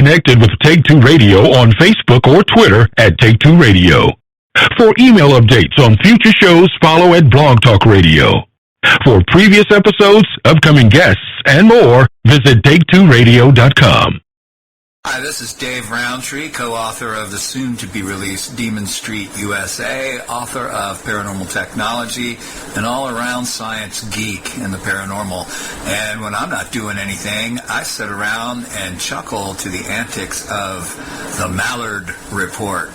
connected with Take Two Radio on Facebook or Twitter at Take Two Radio. For email updates on future shows, follow at Blog Talk Radio. For previous episodes, upcoming guests, and more, visit take2radio.com. Hi, this is Dave Roundtree, co-author of the soon-to-be-released Demon Street USA, author of Paranormal Technology, an all-around science geek in the paranormal. And when I'm not doing anything, I sit around and chuckle to the antics of the Mallard Report.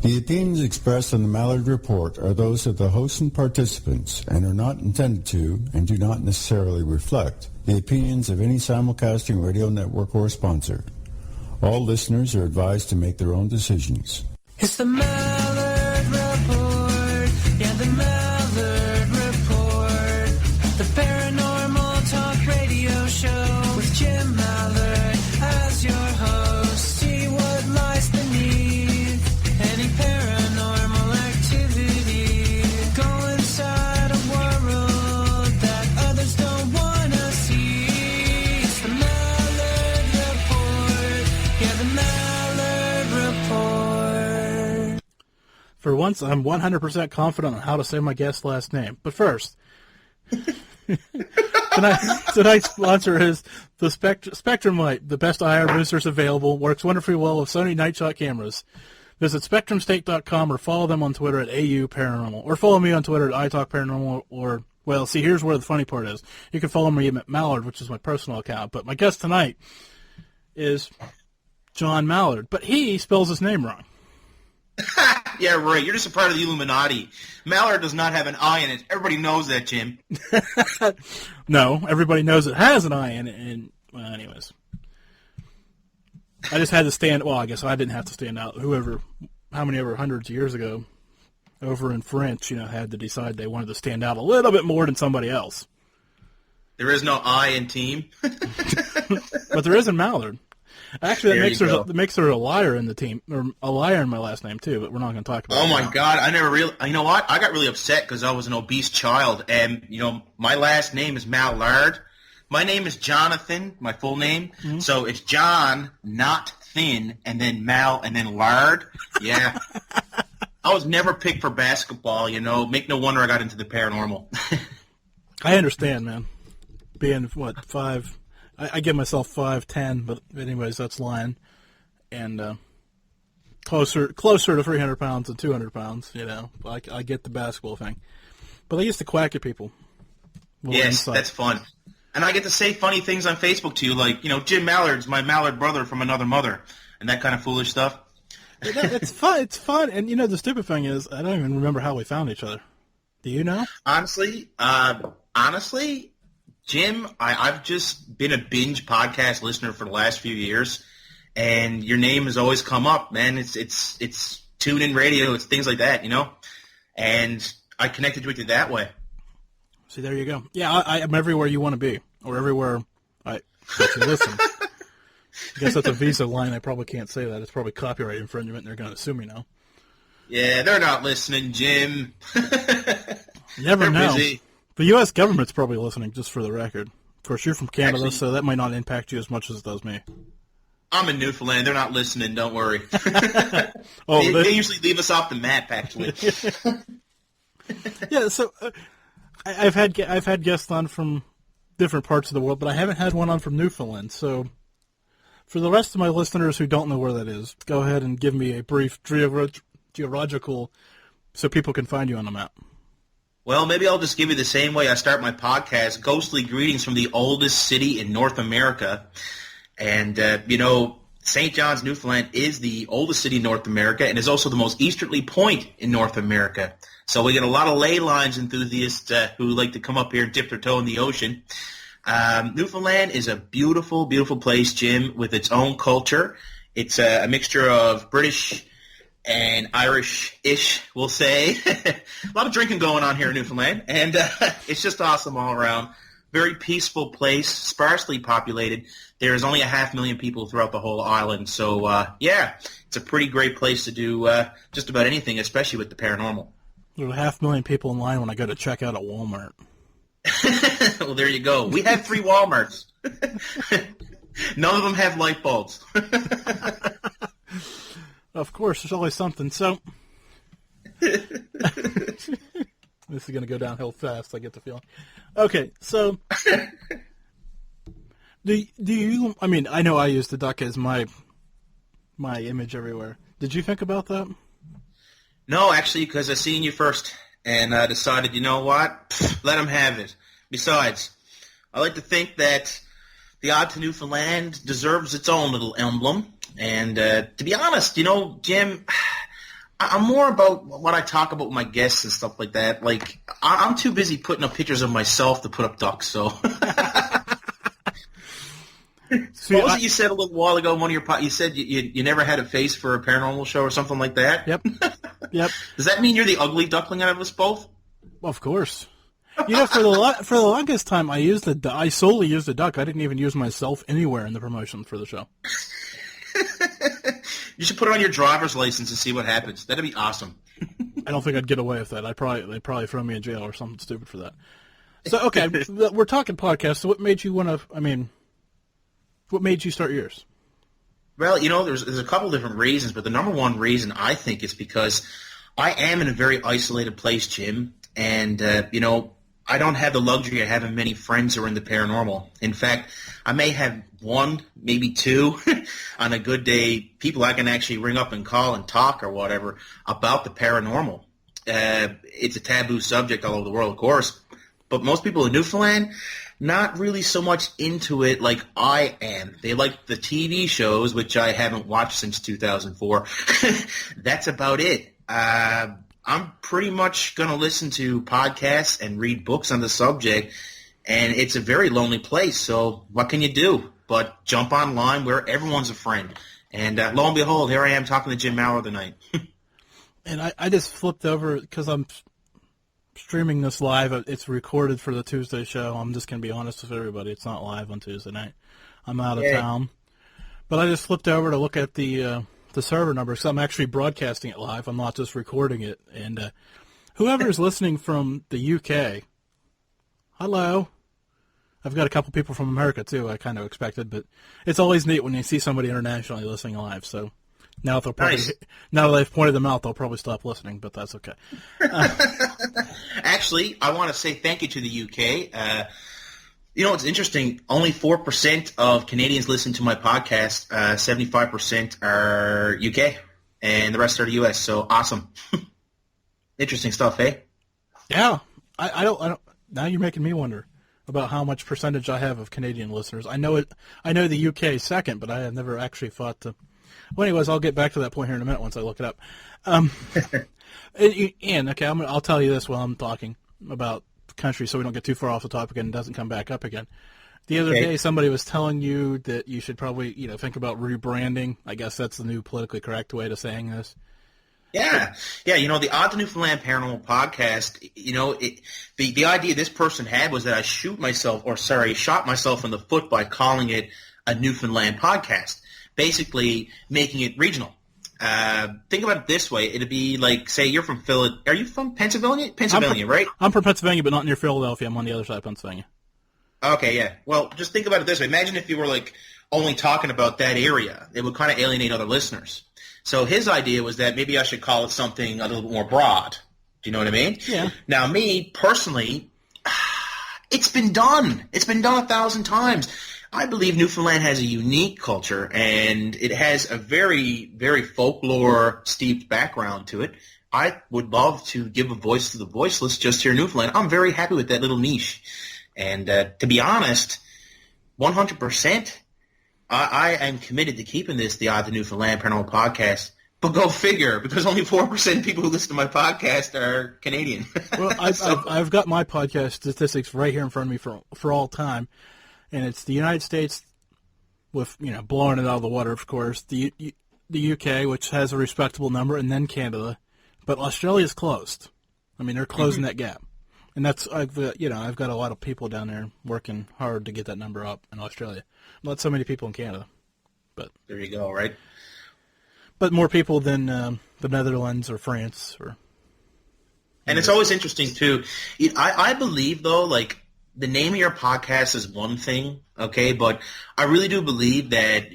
The opinions expressed on the Mallard Report are those of the hosts and participants and are not intended to and do not necessarily reflect the opinions of any simulcasting radio network or sponsor. All listeners are advised to make their own decisions. It's the Mallard Report, yeah, the Mallard Report, the paranormal talk radio show with Jim Mallard as your host. See what lies beneath any paranormal activity. Go inside a world that others don't want to see. It's the Mallard Report, yeah, the Mallard Report. For once, I'm 100% confident on how to say my guest's last name. But first, tonight's sponsor is the Spectrum Light, the best IR boosters available. Works wonderfully well with Sony Night Shot cameras. Visit SpectrumState.com or follow them on Twitter at AU Paranormal. Or follow me on Twitter at iTalkParanormal. Or, well, see, here's where the funny part is. You can follow me at Mallard, which is my personal account. But my guest tonight is John Mallard. But he spells his name wrong. Yeah, right. You're just a part of the Illuminati. Mallard does not have an I in it. Everybody knows that, Jim. No, everybody knows it has an I in it. And, well, anyways. I just had to stand, well, I guess I didn't have to stand out. How many ever hundreds of years ago, over in French, had to decide they wanted to stand out a little bit more than somebody else. There is no I in team. But there is in Mallard. Actually, that makes her a liar in the team, or a liar in my last name too. But we're not going to talk about. Oh my God! I never really. You know what? I got really upset because I was an obese child, and my last name is Mallard. My name is Jonathan, my full name. Mm-hmm. So it's John, not thin, and then Mal, and then Lard. Yeah. I was never picked for basketball. Make no wonder I got into the paranormal. I understand, man. Being five. I give myself 5'10", but anyways, that's lying. And closer to 300 pounds than 200 pounds, I get the basketball thing. But I used to quack at people. Yes, that's fun. And I get to say funny things on Facebook to you, like, Jim Mallard's my Mallard brother from another mother, and that kind of foolish stuff. It's fun. It's fun. And, the stupid thing is, I don't even remember how we found each other. Do you know? Honestly, Jim, I've just been a binge podcast listener for the last few years, and your name has always come up, man. It's tune-in radio, it's things like that, and I connected with you that way. See, there you go. Yeah, I'm everywhere you want to be, or everywhere I listen. I guess that's a Visa line. I probably can't say that. It's probably copyright infringement, and they're going to sue me now. Yeah, they're not listening, Jim. You never know. Busy. The U.S. government's probably listening, just for the record. Of course, you're from Canada, actually, so that might not impact you as much as it does me. I'm in Newfoundland. They're not listening. Don't worry. They usually leave us off the map, actually. Yeah, so I've had guests on from different parts of the world, but I haven't had one on from Newfoundland. So for the rest of my listeners who don't know where that is, go ahead and give me a brief geological so people can find you on the map. Well, maybe I'll just give you the same way I start my podcast, ghostly greetings from the oldest city in North America. And, St. John's, Newfoundland is the oldest city in North America and is also the most easterly point in North America. So we get a lot of ley lines enthusiasts who like to come up here and dip their toe in the ocean. Newfoundland is a beautiful, beautiful place, Jim, with its own culture. It's a mixture of British and Irish-ish, we'll say. A lot of drinking going on here in Newfoundland, and it's just awesome all around. Very peaceful place, sparsely populated. There's only 500,000 people throughout the whole island, so it's a pretty great place to do just about anything, especially with the paranormal. There are 500,000 people in line when I go to check out at Walmart. Well, there you go. We have 3 Walmarts. None of them have light bulbs. Of course, there's always something. So this is going to go downhill fast, I get the feeling. Okay, so do you, I mean, I know I use the duck as my image everywhere. Did you think about that? No, actually, because I seen you first, and I decided, you know what? Let them have it. Besides, I like to think that the Odd to Newfoundland deserves its own little emblem. And to be honest, you know, Jim, I'm more about what I talk about with my guests and stuff like that. Like, I'm too busy putting up pictures of myself to put up ducks, so... See, what was it you said a little while ago in one of your you said you never had a face for a paranormal show or something like that? Yep. Yep. Does that mean you're the ugly duckling out of us both? Of course. You know, for the longest time, I solely used the duck. I didn't even use myself anywhere in the promotion for the show. You should put it on your driver's license and see what happens. That'd be awesome. I don't think I'd get away with that. They'd probably throw me in jail or something stupid for that. So, okay, we're talking podcasts. So what made you want to, what made you start yours? Well, you know, there's a couple different reasons, but the number one reason I think is because I am in a very isolated place, Jim, and, you know, I don't have the luxury of having many friends who are in the paranormal. In fact, I may have one, maybe two, on a good day, people I can actually ring up and call and talk or whatever about the paranormal. It's a taboo subject all over the world, of course, but most people in Newfoundland, not really so much into it like I am. They like the TV shows, which I haven't watched since 2004. That's about it. I'm pretty much going to listen to podcasts and read books on the subject, and it's a very lonely place, so what can you do but jump online where everyone's a friend? And lo and behold, here I am talking to Jim-Malliard tonight. And I just flipped over because I'm streaming this live. It's recorded for the Tuesday show. I'm just going to be honest with everybody. It's not live on Tuesday night. I'm out of town. But I just flipped over to look at the server number, so I'm actually broadcasting it live. I'm not just recording it. And whoever is listening from the UK, hello. I've got a couple people from America, too, I kind of expected. But it's always neat when you see somebody internationally listening live. So now that they've pointed them out, they'll probably stop listening, but that's okay. Actually, I want to say thank you to the UK. You know, it's interesting. Only 4% of Canadians listen to my podcast. 75% are UK, and the rest are the US. So awesome. Interesting stuff, eh? Yeah. I don't. Now you're making me wonder about how much percentage I have of Canadian listeners. I know the UK second, but I have never actually thought to. Well, anyways, I'll get back to that point here in a minute once I look it up. And okay, I'll tell you this while I'm talking about country, so we don't get too far off the topic and it doesn't come back up again. The other day, somebody was telling you that you should probably, think about rebranding. I guess that's the new politically correct way to saying this. Yeah. The Odd to Newfoundland Paranormal Podcast, the idea this person had was that I shot myself in the foot by calling it a Newfoundland podcast, basically making it regional. Think about it this way. It'd be like, say, you're from Philadelphia. Are you from Pennsylvania? Pennsylvania, right? I'm from Pennsylvania, but not near Philadelphia. I'm on the other side of Pennsylvania. Okay, yeah. Well, just think about it this way. Imagine if you were, only talking about that area. It would kind of alienate other listeners. So his idea was that maybe I should call it something a little bit more broad. Do you know what I mean? Yeah. Now, me, personally, it's been done. It's been done 1,000 times. I believe Newfoundland has a unique culture, and it has a very, very folklore-steeped background to it. I would love to give a voice to the voiceless just here in Newfoundland. I'm very happy with that little niche. And to be honest, 100%, I am committed to keeping this the Odd to Newfoundland Paranormal Podcast. But go figure, because only 4% of people who listen to my podcast are Canadian. Well, I've got my podcast statistics right here in front of me for all time. And it's the United States with, blowing it out of the water, of course, the UK, which has a respectable number, and then Canada. But Australia's closed. I mean, they're closing that gap. And that's, I've got a lot of people down there working hard to get that number up in Australia. Not so many people in Canada. But there you go, right? But more people than the Netherlands or France. And it's always interesting, too. I believe, though, the name of your podcast is one thing, okay, but I really do believe that,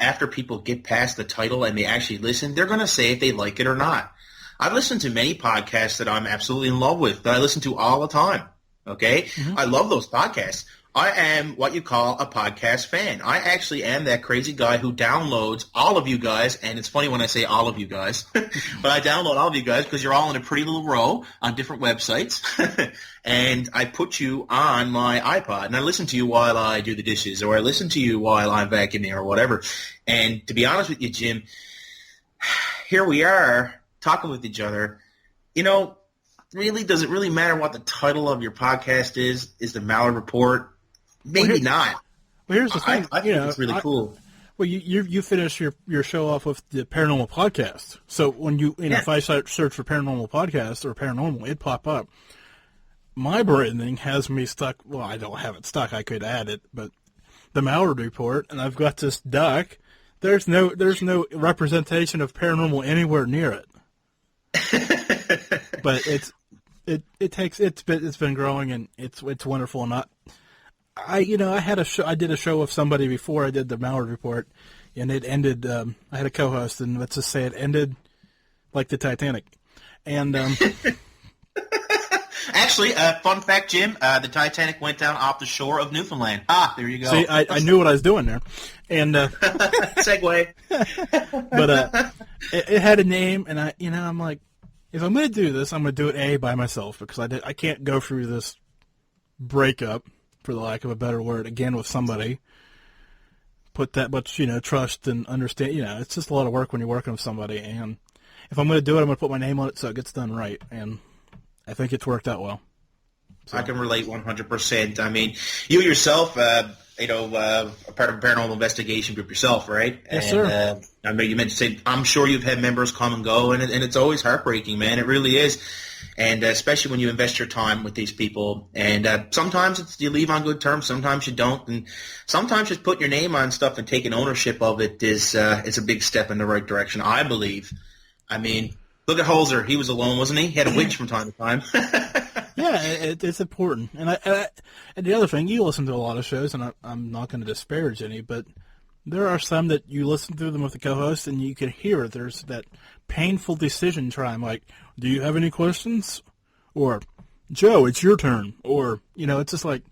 after people get past the title and they actually listen, they're going to say if they like it or not. I've listened to many podcasts that I'm absolutely in love with, that I listen to all the time, okay? Mm-hmm. I love those podcasts. I am what you call a podcast fan. I actually am that crazy guy who downloads all of you guys, and it's funny when I say all of you guys, but I download all of you guys because you're all in a pretty little row on different websites, and I put you on my iPod, and I listen to you while I do the dishes, or I listen to you while I'm vacuuming or whatever. And to be honest with you, Jim, here we are talking with each other. Really, does it really matter what the title of your podcast is? Is the Mallard Report? Maybe not. Well, here's the thing. I think it's really cool. Well, you finish your show off with the paranormal podcast. So when if I search for paranormal podcast or paranormal, it'd pop up. My branding has me stuck. Well, I don't have it stuck. I could add it, but the Mallard Report, and I've got this duck. There's no representation of paranormal anywhere near it. But it's been growing, and it's wonderful. And I did a show with somebody before I did the Mallard Report, and it ended. I had a co-host, and let's just say it ended like the Titanic. And actually, fun fact, Jim, the Titanic went down off the shore of Newfoundland. There you go. See, I knew what I was doing there, and segue. But it had a name, and I'm like, if I'm going to do this, I'm going to do it by myself, because I can't go through this breakup, for the lack of a better word, again with somebody. Put that much, trust and understand. It's just a lot of work when you're working with somebody. And if I'm going to do it, I'm going to put my name on it so it gets done right. And I think it's worked out well. So. I can relate 100%. I mean, you yourself, a part of a paranormal investigation group yourself, right? Yes, sir. I mean, you mentioned, I'm sure you've had members come and go, and it's always heartbreaking, man. It really is. And especially when you invest your time with these people. And sometimes you leave on good terms, sometimes you don't. And sometimes just putting your name on stuff and taking ownership of it is a big step in the right direction, I believe. I mean, look at Holzer. He was alone, wasn't he? He had a witch from time to time. Yeah, it's important. And and the other thing, you listen to a lot of shows, and I'm not going to disparage any, but there are some that you listen to them with the co-host, and you can hear there's that painful decision time, like, do you have any questions? Or, Joe, it's your turn. Or, it's just like,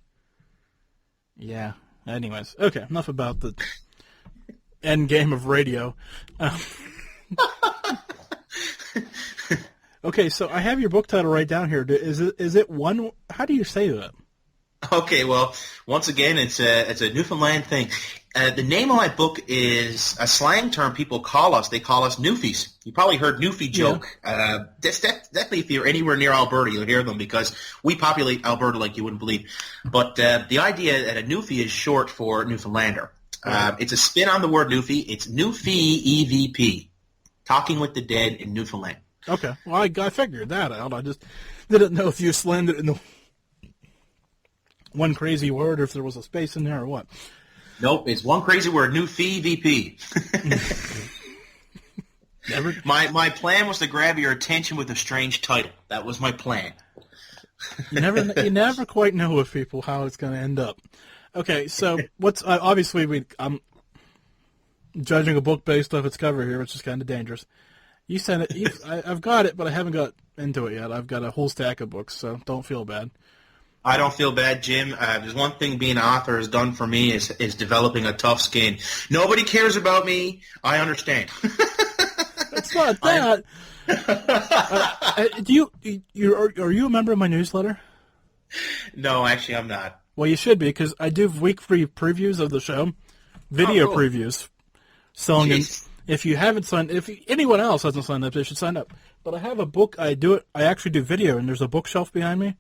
yeah. Anyways, okay, enough about the end game of radio. Okay, so I have your book title right down here. Is it one? How do you say that? Okay, well, once again, it's a Newfoundland thing. The name of my book is a slang term people call us. They call us Newfies. You probably heard Newfie joke. Yeah. Definitely if you're anywhere near Alberta, you'll hear them because we populate Alberta like you wouldn't believe. But the idea that a Newfie is short for Newfoundlander. It's a spin on the word Newfie. It's Newfievp, Talking with the Dead in Newfoundland. Okay. Well, I figured that out. I just didn't know if you slammed it in the one crazy word or if there was a space in there or what. Nope, it's one crazy word, Newfievp. My plan was to grab your attention with a strange title. That was my plan. You never quite know with people how it's going to end up. Okay, so what's obviously I'm judging a book based off its cover here, which is kind of dangerous. You sent it. I've got it, but I haven't got into it yet. I've got a whole stack of books, so don't feel bad. I don't feel bad, Jim. There's one thing being an author has done for me is developing a tough skin. Nobody cares about me. I understand. It's not that. Are you a member of my newsletter? No, actually, I'm not. Well, you should be, because I do weekly previews of the show, video previews. If you haven't signed, if anyone else hasn't signed up, they should sign up. But I have a book. I actually do video, and there's a bookshelf behind me,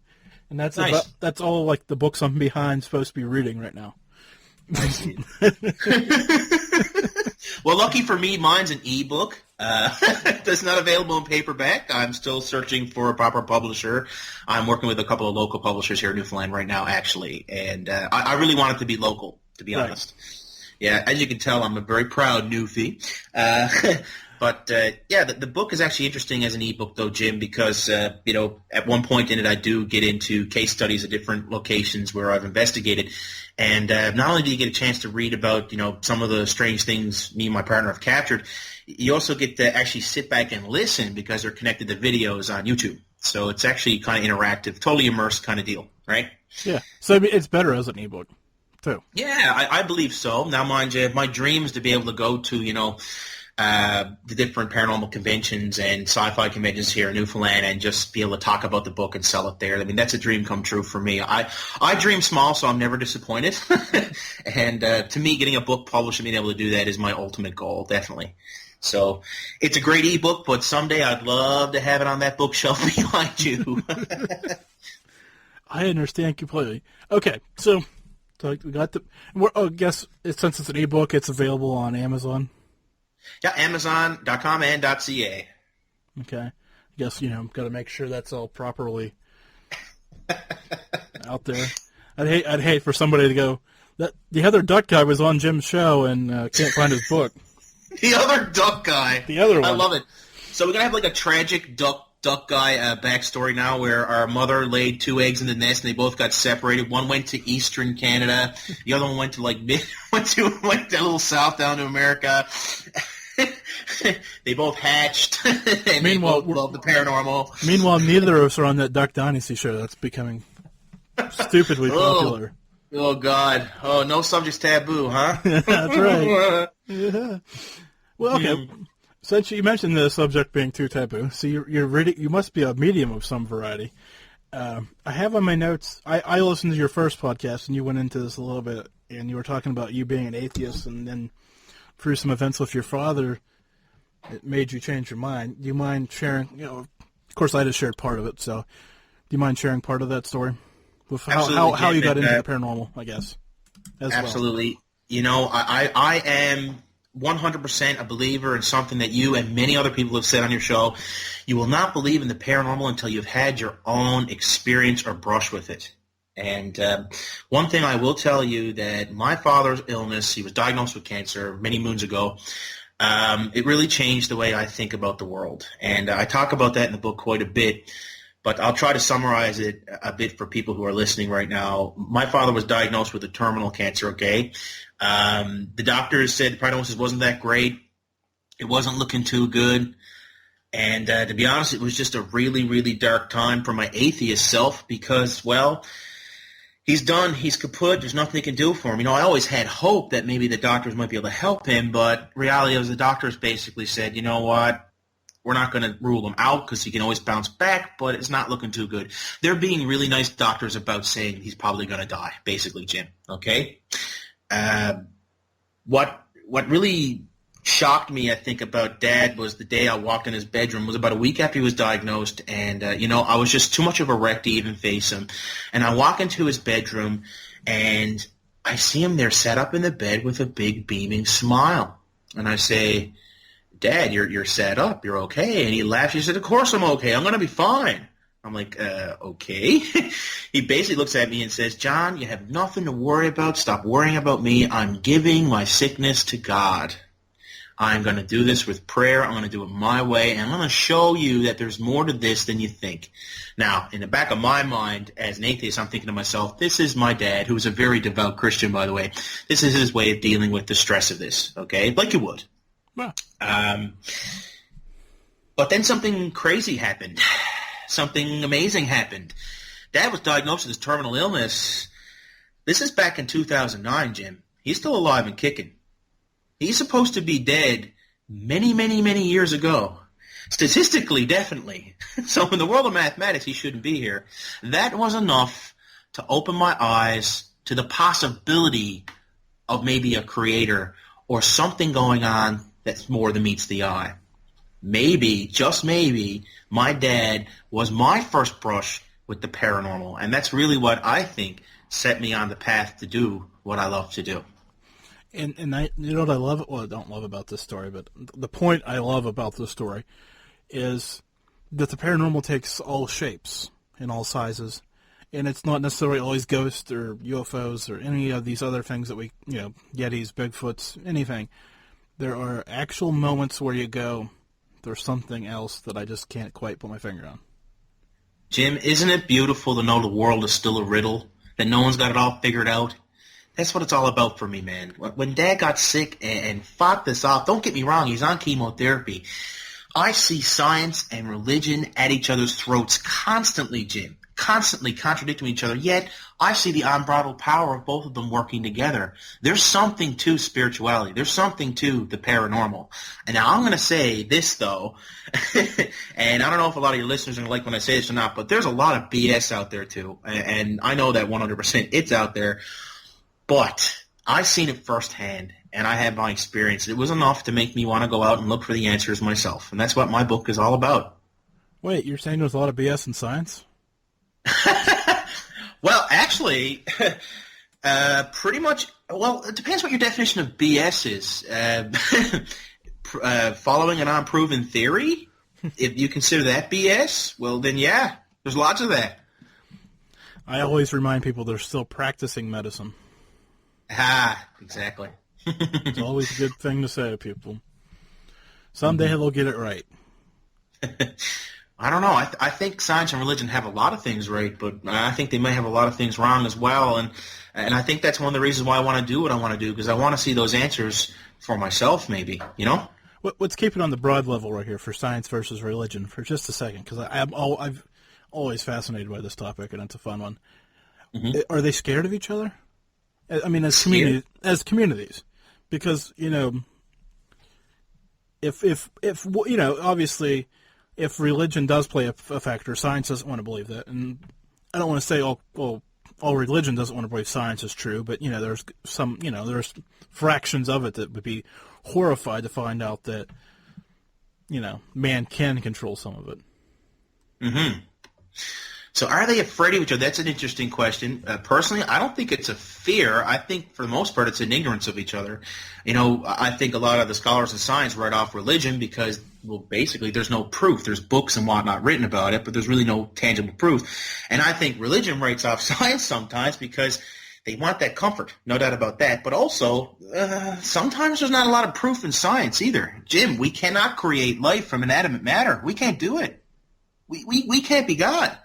and that's nice. That's all like the books I'm behind supposed to be reading right now. Well, lucky for me, mine's an ebook. It's not available in paperback. I'm still searching for a proper publisher. I'm working with a couple of local publishers here in Newfoundland right now, actually, and I really want it to be local, to be honest. Yeah, as you can tell, I'm a very proud newfie. But the book is actually interesting as an ebook, though, Jim, because at one point in it, I do get into case studies of different locations where I've investigated, and not only do you get a chance to read about some of the strange things me and my partner have captured, you also get to actually sit back and listen because they're connected to videos on YouTube. So it's actually kind of interactive, totally immersed kind of deal, right? Yeah. So it's better as an ebook, too. Yeah, I believe so. Now, mind you, my dream is to be able to go to the different paranormal conventions and sci-fi conventions here in Newfoundland and just be able to talk about the book and sell it there. I mean, that's a dream come true for me. I dream small, so I'm never disappointed. And to me, getting a book published and being able to do that is my ultimate goal, definitely. So it's a great ebook, but someday I'd love to have it on that bookshelf behind you. I understand completely. Okay, so we got I guess since it's an ebook, it's available on Amazon. Yeah, Amazon.com and .ca. Okay. I guess, got to make sure that's all properly out there. I'd hate for somebody to go, that the other duck guy was on Jim's show and can't find his book. The other duck guy. The other one. I love it. So we're going to have like a tragic duck guy backstory now where our mother laid 2 eggs in the nest and they both got separated. One went to eastern Canada. The other one went to went a little south down to America. They both hatched. And meanwhile, they both love the paranormal. Meanwhile, neither of us are on that Duck Dynasty show. That's becoming stupidly popular. Oh, God. Oh, no subjects taboo, huh? That's right. Yeah. Well, okay. Since you mentioned the subject being too taboo, so you must be a medium of some variety. I have on my notes, I listened to your first podcast, and you went into this a little bit, and you were talking about you being an atheist, and then through some events with your father, it made you change your mind. Do you mind sharing, of course I just shared part of it, so do you mind sharing part of that story? With how you got into the paranormal, I guess. Absolutely. Well. I am 100% a believer in something that you and many other people have said on your show. You will not believe in the paranormal until you've had your own experience or brush with it. And one thing I will tell you that my father's illness, he was diagnosed with cancer many moons ago, it really changed the way I think about the world. And I talk about that in the book quite a bit, but I'll try to summarize it a bit for people who are listening right now. My father was diagnosed with a terminal cancer, okay? The doctors said the prognosis wasn't that great. It wasn't looking too good. And to be honest, it was just a really, really dark time for my atheist self because, well, he's done. He's kaput. There's nothing he can do for him. I always had hope that maybe the doctors might be able to help him, but reality was the doctors basically said, you know what, we're not going to rule him out because he can always bounce back, but it's not looking too good. They're being really nice doctors about saying he's probably going to die, basically, Jim, okay? What really shocked me, I think, about Dad was the day I walked in his bedroom. It was about a week after he was diagnosed, and, I was just too much of a wreck to even face him. And I walk into his bedroom, and I see him there sat up in the bed with a big beaming smile. And I say, Dad, you're sat up. You're okay. And he laughs. He said, of course I'm okay. I'm going to be fine. I'm like, okay. He basically looks at me and says, John, you have nothing to worry about. Stop worrying about me. I'm giving my sickness to God. I'm going to do this with prayer. I'm going to do it my way. And I'm going to show you that there's more to this than you think. Now, in the back of my mind, as an atheist, I'm thinking to myself, this is my dad, who is a very devout Christian, by the way. This is his way of dealing with the stress of this, okay? Like you would. Wow. But then something crazy happened. Something amazing happened. Dad was diagnosed with this terminal illness. This is back in 2009, Jim. He's still alive and kicking. He's supposed to be dead many, many, many years ago. Statistically, definitely. So in the world of mathematics, he shouldn't be here. That was enough to open my eyes to the possibility of maybe a creator or something going on that's more than meets the eye. Maybe, just maybe, my dad was my first brush with the paranormal. And that's really what I think set me on the path to do what I love to do. And I, what I love, well, I don't love about this story, but the point I love about this story is that the paranormal takes all shapes and all sizes, and it's not necessarily always ghosts or UFOs or any of these other things that we, Yetis, Bigfoots, anything. There are actual moments where you go, there's something else that I just can't quite put my finger on. Jim, isn't it beautiful to know the world is still a riddle, that no one's got it all figured out? That's what it's all about for me, man. When Dad got sick and fought this off, don't get me wrong, he's on chemotherapy. I see science and religion at each other's throats constantly, Jim, constantly contradicting each other, yet I see the unbridled power of both of them working together. There's something to spirituality. There's something to the paranormal. And now I'm going to say this, though, and I don't know if a lot of your listeners are going to like when I say this or not, but there's a lot of BS out there, too, and I know that 100% it's out there, but I've seen it firsthand, and I had my experience. It was enough to make me want to go out and look for the answers myself, and that's what my book is all about. Wait, you're saying there's a lot of BS in science? Well, actually, pretty much, well, it depends what your definition of BS is. Following an unproven theory, if you consider that BS, well, then yeah, there's lots of that. I always remind people they're still practicing medicine. Ah, exactly. It's always a good thing to say to people. Someday they'll get it right. I don't know. I think science and religion have a lot of things right, but I think they may have a lot of things wrong as well. And I think that's one of the reasons why I want to do what I want to do, because I want to see those answers for myself, maybe, Let's keep it on the broad level right here for science versus religion for just a second, because I've always fascinated by this topic, and it's a fun one. Mm-hmm. Are they scared of each other? I mean, as communities, because if obviously, if religion does play a factor, science doesn't want to believe that, and I don't want to say all religion doesn't want to believe science is true, but there's some there's fractions of it that would be horrified to find out that man can control some of it. Mm-hmm. So are they afraid of each other? That's an interesting question. Personally, I don't think it's a fear. I think for the most part it's an ignorance of each other. I think a lot of the scholars of science write off religion because, well, basically there's no proof. There's books and whatnot written about it, but there's really no tangible proof. And I think religion writes off science sometimes because they want that comfort, no doubt about that. But also, sometimes there's not a lot of proof in science either. Jim, we cannot create life from inanimate matter. We can't do it. We can't be God.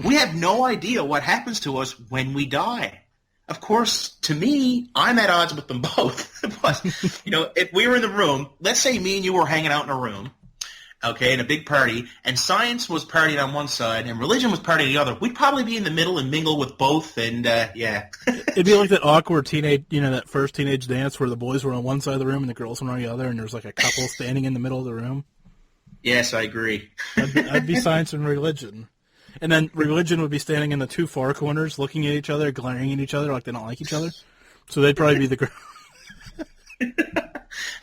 We have no idea what happens to us when we die. Of course, to me, I'm at odds with them both. But, if we were in the room, let's say me and you were hanging out in a room, okay, in a big party, and science was partying on one side and religion was partying on the other, we'd probably be in the middle and mingle with both, and, yeah. It'd be like that awkward teenage, that first teenage dance where the boys were on one side of the room and the girls were on the other, and there's like a couple standing in the middle of the room. Yes, I agree. I'd be science and religion. And then religion would be standing in the two far corners, looking at each other, glaring at each other like they don't like each other. So they'd probably be the girl.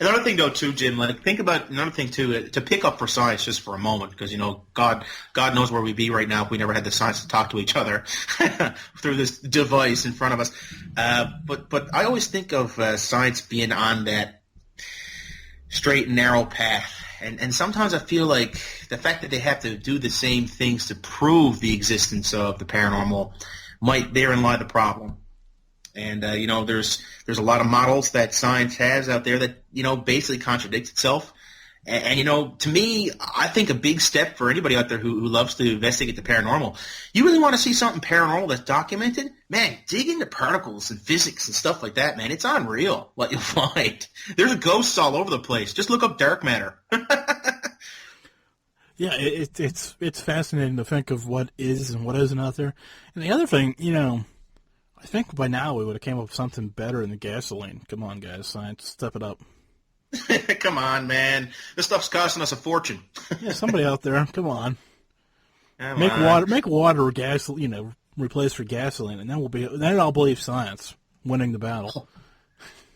Another thing, though, too, Jim, think about another thing, too, to pick up for science just for a moment, because, God knows where we'd be right now if we never had the science to talk to each other through this device in front of us. But I always think of science being on that straight and narrow path. And sometimes I feel like the fact that they have to do the same things to prove the existence of the paranormal might therein lie the problem. And, there's a lot of models that science has out there that, basically contradicts itself. And, to me, I think a big step for anybody out there who loves to investigate the paranormal, you really want to see something paranormal that's documented? Man, dig into particles and physics and stuff like that, man. It's unreal what you'll find. There's ghosts all over the place. Just look up dark matter. Yeah, it's fascinating to think of what is and what isn't out there. And the other thing, I think by now we would have came up with something better than the gasoline. Come on, guys, science, step it up. Come on, man. This stuff's costing us a fortune. Yeah, somebody out there, come on. Make water gas, replace for gasoline, and then I'll believe science winning the battle.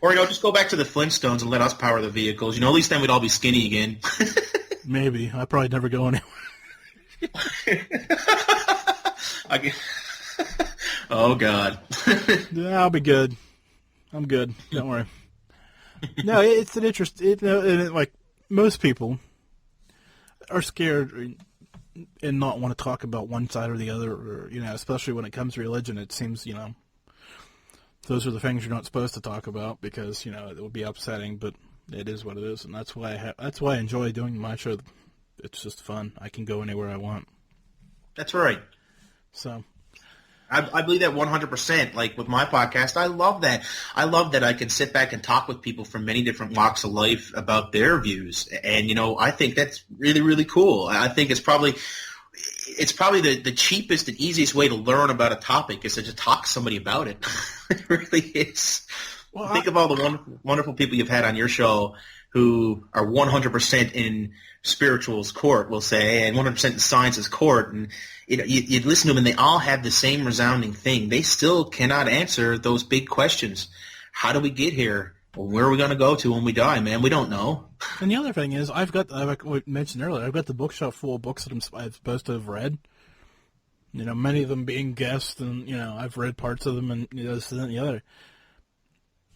Or, just go back to the Flintstones and let us power the vehicles. At least then we'd all be skinny again. Maybe. I'd probably never go anywhere. Oh, God. Yeah, I'll be good. I'm good. Don't worry. No, it's an interest. Like most people are scared. and not want to talk about one side or the other, or, especially when it comes to religion. It seems, those are the things you're not supposed to talk about because, it would be upsetting, but it is what it is, and that's why I enjoy doing my show. It's just fun. I can go anywhere I want. That's right. So I believe that 100%. Like with my podcast, I love that. I love that I can sit back and talk with people from many different walks of life about their views. And, I think that's really, really cool. I think it's probably the cheapest and easiest way to learn about a topic is to just talk to somebody about it. It really is. Well, think of all the wonderful people you've had on your show who are 100% in spiritual's court, we'll say, and 100% in science's court. And you listen to them, and they all have the same resounding thing. They still cannot answer those big questions. How do we get here? Well, where are we going to go to when we die, man? We don't know. And the other thing is, like I mentioned earlier, I've got the bookshelf full of books that I'm supposed to have read. Many of them being guests, and, I've read parts of them, and this and the other.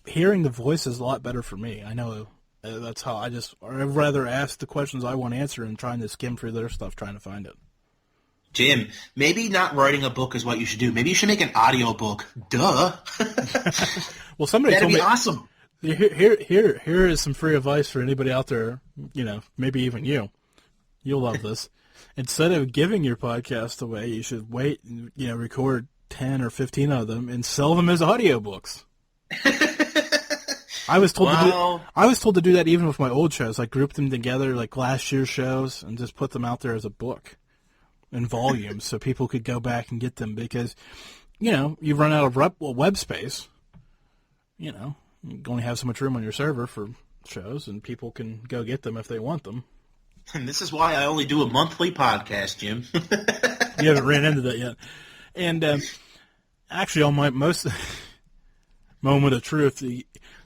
Hearing the voice is a lot better for me. I know that's how I'd rather ask the questions I want to answer and trying to skim through their stuff, trying to find it. Jim, maybe not writing a book is what you should do. Maybe you should make an audio book. Duh. Well, somebody That'd told me. That'd be awesome. Here is some free advice for anybody out there, maybe even you. You'll love this. Instead of giving your podcast away, you should wait and, record 10 or 15 of them and sell them as audiobooks. I was told to do that even with my old shows. I grouped them together like last year's shows and just put them out there as a book in volumes so people could go back and get them because, you run out of web space. You only have so much room on your server for shows, and people can go get them if they want them. And this is why I only do a monthly podcast, Jim. You haven't ran into that yet. And actually, on my most moment of truth,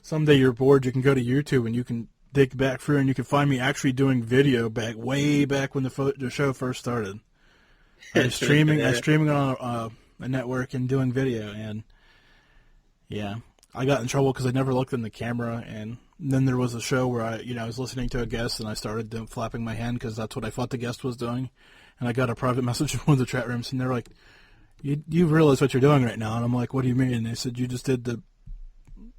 someday you're bored, you can go to YouTube and you can dig back through and you can find me actually doing video way back when the show first started. I was streaming on a network and doing video, and yeah, I got in trouble because I never looked in the camera. And then there was a show where I was listening to a guest and I started flapping my hand because that's what I thought the guest was doing, and I got a private message from one of the chat rooms, and they're like, "You realize what you're doing right now?" And I'm like, "What do you mean?" And they said, "You just did the."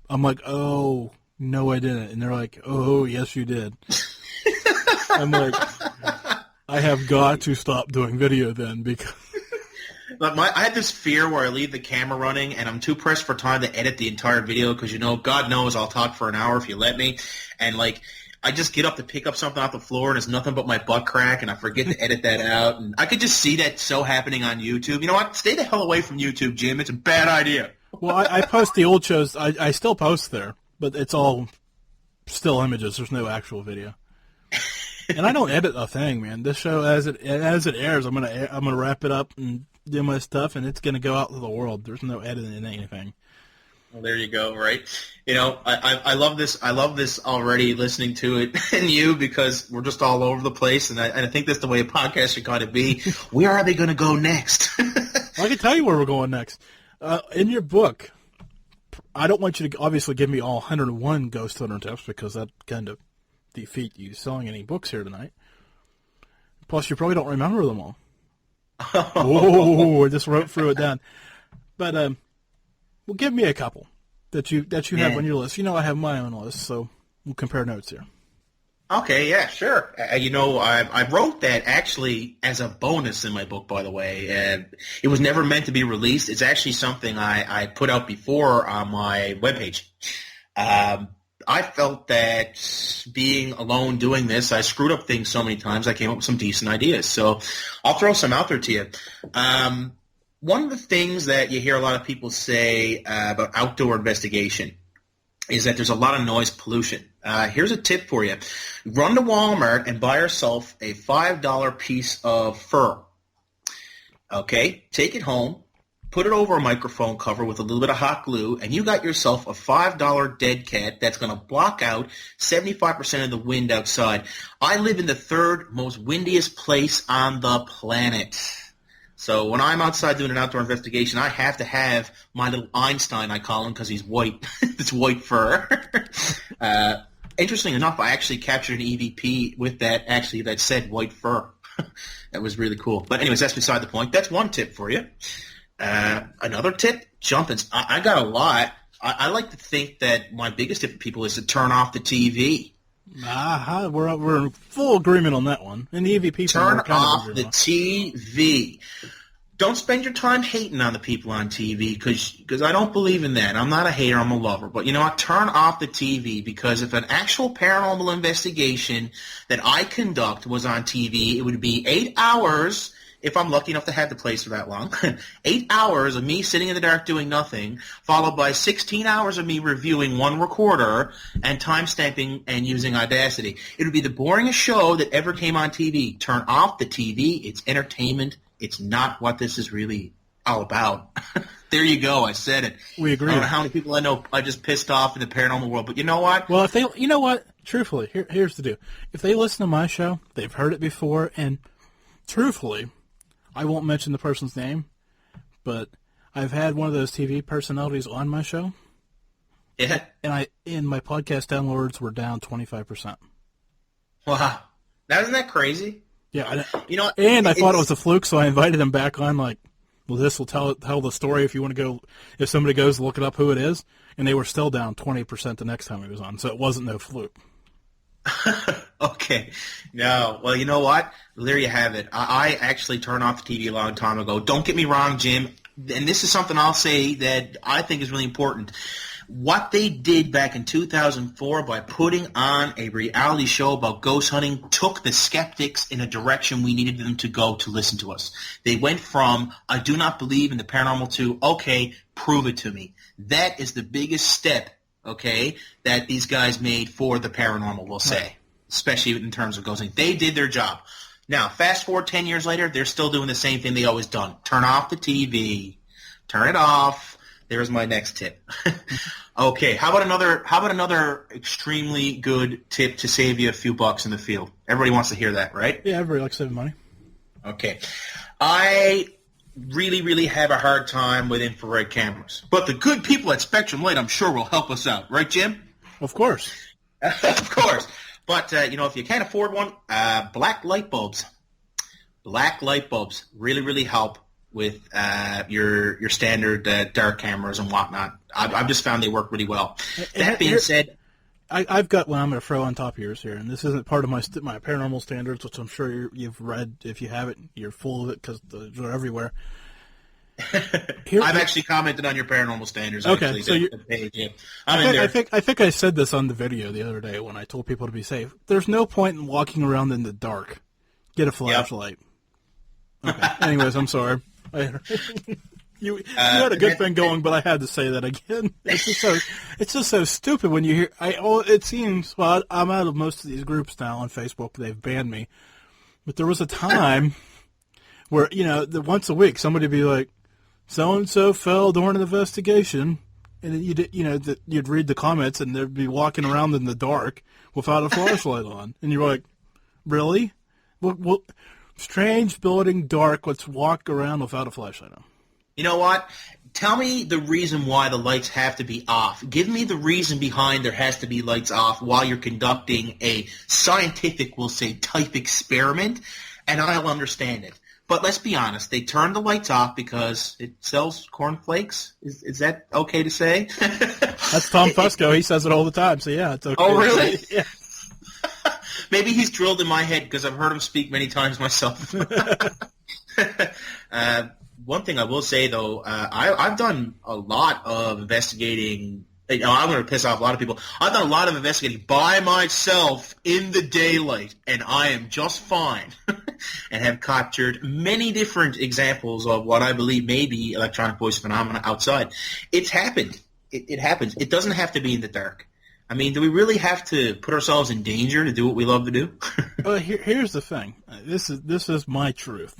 I'm like, "Oh no, I didn't." And they're like, "Oh yes, you did." I'm like, I have got to stop doing video then because. But I had this fear where I leave the camera running and I'm too pressed for time to edit the entire video because, God knows I'll talk for an hour if you let me. And, I just get up to pick up something off the floor and it's nothing but my butt crack and I forget to edit that out. And I could just see that so happening on YouTube. You know what? Stay the hell away from YouTube, Jim. It's a bad idea. Well, I post the old shows. I still post there, but it's all still images. There's no actual video. And I don't edit a thing, man. This show, as it airs, I'm gonna wrap it up and do my stuff, and it's gonna go out to the world. There's no editing in anything. Well, there you go. Right. I love this. I love this already. Listening to it and you because we're just all over the place, and I think that's the way a podcast should kind of be. Where are they gonna go next? I can tell you where we're going next. In your book, I don't want you to obviously give me all 101 ghost hunter tips because that kind of defeat you selling any books here tonight. Plus, you probably don't remember them all. Oh, I just wrote through it down. But, well, give me a couple that you have on your list. I have my own list, so we'll compare notes here. Okay, yeah, sure. I wrote that actually as a bonus in my book, by the way. It was never meant to be released. It's actually something I put out before on my webpage. I felt that being alone doing this, I screwed up things so many times, I came up with some decent ideas. So I'll throw some out there to you. One of the things that you hear a lot of people say about outdoor investigation is that there's a lot of noise pollution. Here's a tip for you. Run to Walmart and buy yourself a $5 piece of fur. Okay? Take it home. Put it over a microphone cover with a little bit of hot glue, and you got yourself a $5 dead cat that's going to block out 75% of the wind outside. I live in the third most windiest place on the planet. So when I'm outside doing an outdoor investigation, I have to have my little Einstein, I call him because he's white. It's white fur. Interesting enough, I actually captured an EVP with that said white fur. That was really cool. But anyways, that's beside the point. That's one tip for you. Another tip, jumping. I got a lot. I like to think that my biggest tip for people is to turn off the TV. We're in full agreement on that one. And the EVP turn off the TV. Don't spend your time hating on the people on TV because I don't believe in that. I'm not a hater. I'm a lover. But you know what? Turn off the TV, because if an actual paranormal investigation that I conduct was on TV, it would be 8 hours, if I'm lucky enough to have the place for that long, 8 hours of me sitting in the dark doing nothing, followed by 16 hours of me reviewing one recorder and time-stamping and using Audacity. It would be the boringest show that ever came on TV. Turn off the TV. It's entertainment. It's not what this is really all about. There you go. I said it. We agree. I don't know how many people I know I just pissed off in the paranormal world, but you know what? Well, you know what? Truthfully, here's the deal. If they listen to my show, they've heard it before, and truthfully, I won't mention the person's name, but I've had one of those TV personalities on my show. Yeah. And my podcast downloads were down 25%. Wow. Now, isn't that crazy? Yeah, you know, and I thought it was a fluke, so I invited him back on. Like, well, this will tell the story if you want to go. If somebody goes to look it up, who it is, and they were still down 20% the next time he was on, so it wasn't no fluke. Okay, no. Well, you know what? There you have it. I actually turned off the TV a long time ago. Don't get me wrong, Jim, and this is something I'll say that I think is really important. What they did back in 2004 by putting on a reality show about ghost hunting took the skeptics in a direction we needed them to go to listen to us. They went from, I do not believe in the paranormal, to, okay, prove it to me. That is the biggest step, okay, that these guys made for the paranormal, we'll say, especially in terms of ghost hunting. They did their job. Now, fast forward 10 years later, they're still doing the same thing they always done. Turn off the TV. Turn it off. There's my next tip. Okay, how about another extremely good tip to save you a few bucks in the field? Everybody wants to hear that, right? Yeah, everybody likes saving money. Okay. I really, really have a hard time with infrared cameras. But the good people at Spectrum Light, I'm sure, will help us out. Right, Jim? Of course. Of course. But, if you can't afford one, black light bulbs. Black light bulbs really, really help with your standard dark cameras and whatnot. I've just found they work really well. That being said, I've got one I'm going to throw on top of yours here, and this isn't part of my paranormal standards, which I'm sure you've read. If you haven't, you're full of it because they're everywhere. I've actually commented on your paranormal standards. Okay, actually, so the page. Yeah. I think I said this on the video the other day when I told people to be safe. There's no point in walking around in the dark. Get a flashlight. Yep. Okay. Anyways, I'm sorry. You had a good thing going, but I had to say that again. It's just so stupid when you hear. It seems. Well, I'm out of most of these groups now on Facebook. They've banned me, but there was a time where once a week somebody would be like, "So and so fell during an investigation," and you'd read the comments and they'd be walking around in the dark without a flashlight on, and you're like, "Really? Well, strange building, dark. Let's walk around without a flashlight on." You know what? Tell me the reason why the lights have to be off. Give me the reason behind there has to be lights off while you're conducting a scientific, we'll say, type experiment, and I'll understand it. But let's be honest. They turned the lights off because it sells cornflakes. Is that okay to say? That's Tom Fusco. He says it all the time. So, yeah, it's okay. Oh, really? Yeah. Maybe he's drilled in my head because I've heard him speak many times myself. One thing I will say, though, I've done a lot of investigating. I'm going to piss off a lot of people. I've done a lot of investigating by myself in the daylight, and I am just fine and have captured many different examples of what I believe may be electronic voice phenomena outside. It's happened. It happens. It doesn't have to be in the dark. I mean, do we really have to put ourselves in danger to do what we love to do? Well, here's the thing. This is my truth.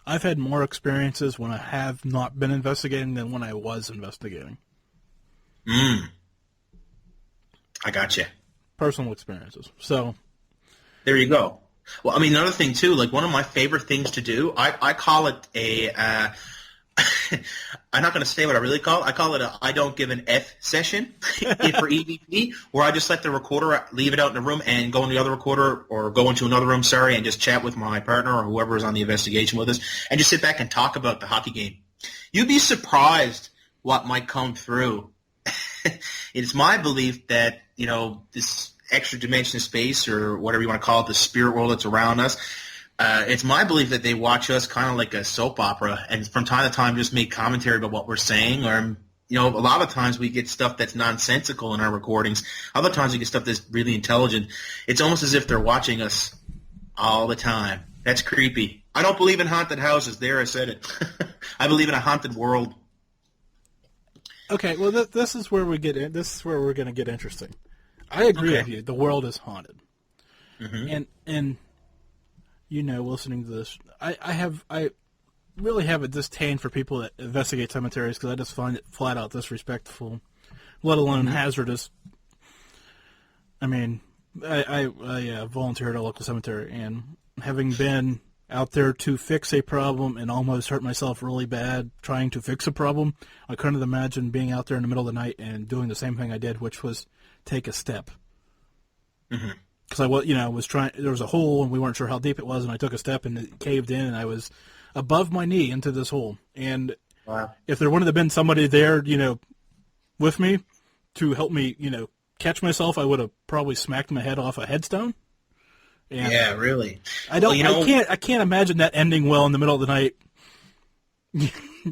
I've had more experiences when I have not been investigating than when I was investigating. I got you. Personal experiences. So there you go. Well, I mean, another thing too. Like one of my favorite things to do, I call it a I'm not going to say what I really call it. I call it a I don't give an F session for EVP, where I just let the recorder, leave it out in the room and go in the other recorder or go into another room, and just chat with my partner or whoever is on the investigation with us and just sit back and talk about the hockey game. You'd be surprised what might come through. It's my belief that, this extra dimension of space or whatever you want to call it, the spirit world that's around us, it's my belief that they watch us kind of like a soap opera and from time to time just make commentary about what we're saying. Or, a lot of times we get stuff that's nonsensical in our recordings. Other times we get stuff that's really intelligent. It's almost as if they're watching us all the time. That's creepy. I don't believe in haunted houses. There, I said it. I believe in a haunted world. Okay, well, this is where we get in. This is where we're going to get interesting. I agree with you. The world is haunted. Mm-hmm. And listening to this, I really have a disdain for people that investigate cemeteries because I just find it flat out disrespectful, let alone hazardous. I mean, I volunteer at a local cemetery, and having been out there to fix a problem and almost hurt myself really bad trying to fix a problem, I couldn't imagine being out there in the middle of the night and doing the same thing I did, which was take a step. Mm-hmm. Because I was trying. There was a hole, and we weren't sure how deep it was, and I took a step, and it caved in, and I was above my knee into this hole. And if there wouldn't have been somebody there, with me to help me, catch myself, I would have probably smacked my head off a headstone. And yeah, really. I can't imagine that ending well in the middle of the night,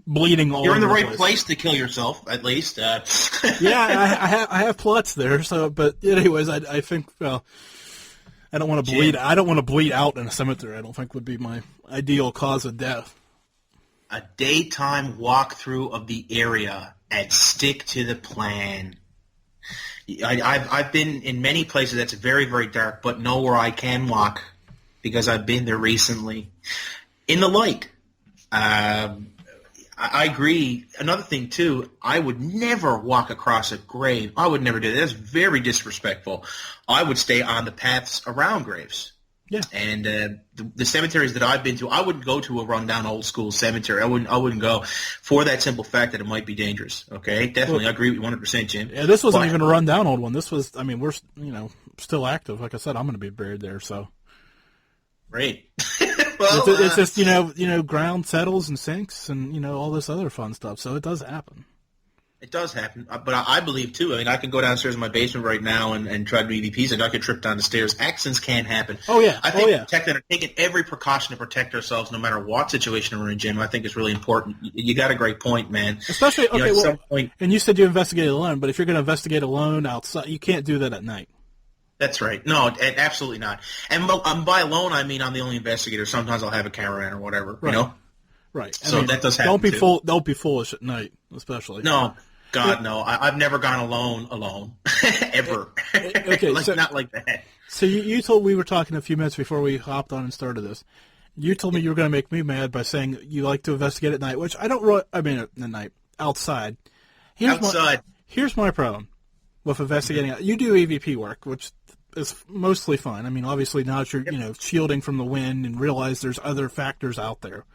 bleeding all over. You're in the right place to kill yourself, at least. Yeah, I have plots there. So, but anyways, I think. I don't want to bleed. I don't want to bleed out in a cemetery. I don't think would be my ideal cause of death. A daytime walkthrough of the area and stick to the plan. I've been in many places that's very, very dark, but know where I can walk because I've been there recently. In the light. I agree. Another thing, too, I would never walk across a grave. I would never do that. That's very disrespectful. I would stay on the paths around graves. Yeah. And the cemeteries that I've been to, I wouldn't go to a rundown old-school cemetery. I wouldn't go for that simple fact that it might be dangerous. Okay? Definitely. I agree with you 100%, Jim. Yeah, this wasn't even a rundown old one. This was, we're, still active. Like I said, I'm going to be buried there, so. Great. Well, it's just, ground settles and sinks and, all this other fun stuff. So it does happen. It does happen. But I believe, too. I can go downstairs in my basement right now and try to do EVPs, and I could trip down the stairs. Accidents can happen. Oh, yeah. I think taking every precaution to protect ourselves no matter what situation we're in, Jim, I think is really important. You got a great point, man. Especially, and you said you investigate alone, but if you're going to investigate alone outside, you can't do that at night. That's right. No, absolutely not. And by alone, I mean I'm the only investigator. Sometimes I'll have a cameraman or whatever, right. Right. So that does happen, Don't be foolish at night, especially. No. God, no. I've never gone alone. Ever. Okay. Not like that. So we were talking a few minutes before we hopped on and started this. You told me you were going to make me mad by saying you like to investigate at night, which I don't really, at night, outside. Here's my problem with investigating. You do EVP work, which is mostly fun. Obviously now you're, shielding from the wind and realize there's other factors out there.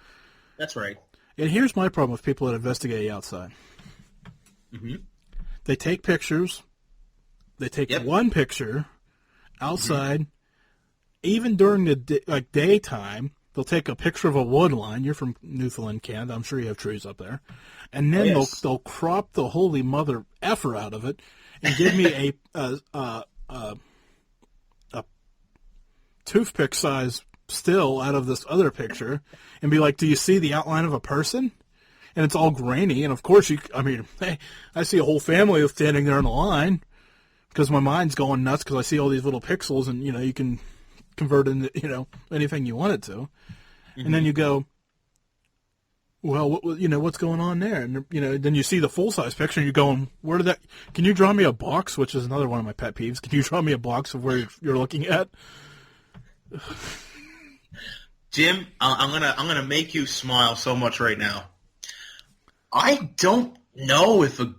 That's right. And here's my problem with people that investigate outside. Mm-hmm. They take pictures. They take one picture outside. Even during the daytime, they'll take a picture of a wood line. You're from Newfoundland, Canada. I'm sure you have trees up there. And then they'll crop the holy mother effer out of it and give me a toothpick size still out of this other picture and be like, do you see the outline of a person? And it's all grainy. And of course, I see a whole family standing there in a line because my mind's going nuts because I see all these little pixels and, you can convert into, anything you want it to. Mm-hmm. And then you go, well, what's going on there? And, then you see the full-size picture and you're going, can you draw me a box? Which is another one of my pet peeves. Can you draw me a box of where you're looking at? Jim, I'm gonna make you smile so much right now. I don't know if a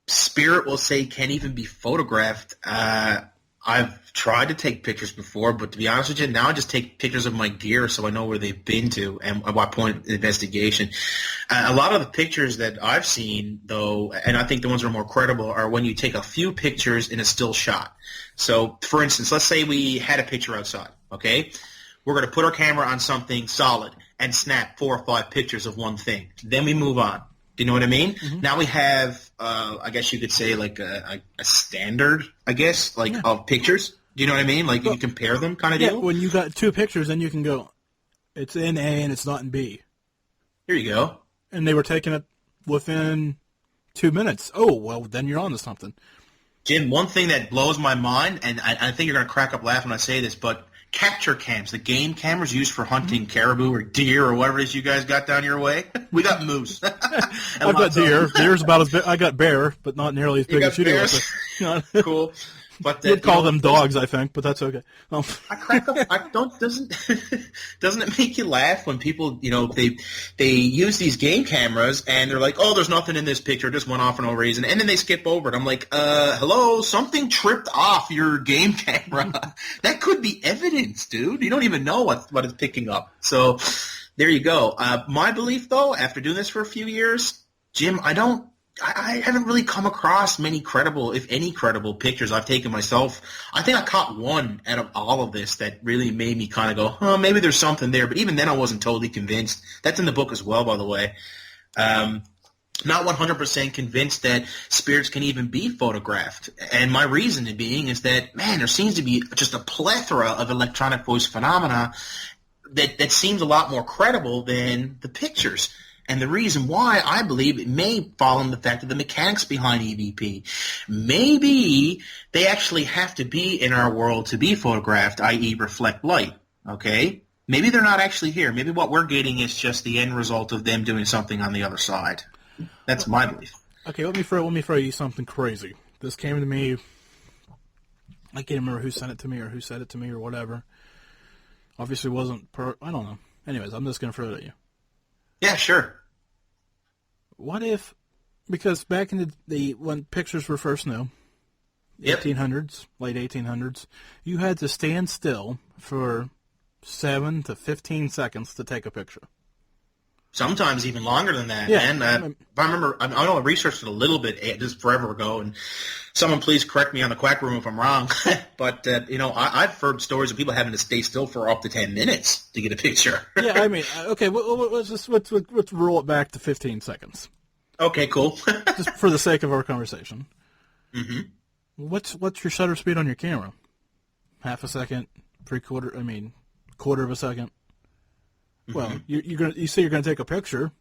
spirit will say can even be photographed. I've tried to take pictures before, but to be honest with you, now I just take pictures of my gear so I know where they've been to and at what point in the investigation. A lot of the pictures that I've seen, though, and I think the ones that are more credible, are when you take a few pictures in a still shot. So, for instance, let's say we had a picture outside, okay? We're going to put our camera on something solid and snap 4 or 5 pictures of one thing. Then we move on. Do you know what I mean? Mm-hmm. Now we have, I guess you could say, like a standard, I guess, like of pictures. Do you know what I mean? Like you compare them kind of deal? Yeah, when you got 2 pictures, then you can go, it's in A and it's not in B. Here you go. And they were taking it within 2 minutes. Oh, well, then you're on to something. Jim, one thing that blows my mind, and I think you're going to crack up laughing when I say this, but capture cams, the game cameras used for hunting caribou or deer or whatever it is you guys got down your way. We got moose. I've got deer. Deer's about as big. I got bear, but not nearly as big as you do. Cool. But you'd call them dogs, I think, but that's okay. I crack up. Doesn't it make you laugh when people, they use these game cameras and they're like, oh, there's nothing in this picture, just went off for no reason, and then they skip over it. I'm like, hello, something tripped off your game camera. That could be evidence, dude. You don't even know what it's picking up. So there you go. My belief, though, after doing this for a few years, Jim, I haven't really come across many credible, if any credible, pictures I've taken myself. I think I caught one out of all of this that really made me kind of go, maybe there's something there. But even then I wasn't totally convinced. That's in the book as well, by the way. Not 100% convinced that spirits can even be photographed. And my reason being is that, man, there seems to be just a plethora of electronic voice phenomena that seems a lot more credible than the pictures. And the reason why, I believe, it may fall on the fact of the mechanics behind EVP. Maybe they actually have to be in our world to be photographed, i.e. reflect light, okay? Maybe they're not actually here. Maybe what we're getting is just the end result of them doing something on the other side. That's my belief. Okay, let me throw you something crazy. This came to me, I can't remember who sent it to me or who said it to me or whatever. Obviously wasn't, I don't know. Anyways, I'm just going to throw it at you. Yeah, sure. What if, because back in the when pictures were first new, yep. 1800s, late 1800s, you had to stand still for 7 to 15 seconds to take a picture. Sometimes even longer than that. Yeah. And if I remember, I know I researched it a little bit just forever ago, and someone please correct me on the Quack Room if I'm wrong. But, I've heard stories of people having to stay still for up to 10 minutes to get a picture. Yeah, I mean, okay, let's roll it back to 15 seconds. Okay, cool. Just for the sake of our conversation. Mm-hmm. What's your shutter speed on your camera? Half a second, quarter of a second. Well, mm-hmm. you say you're gonna take a picture.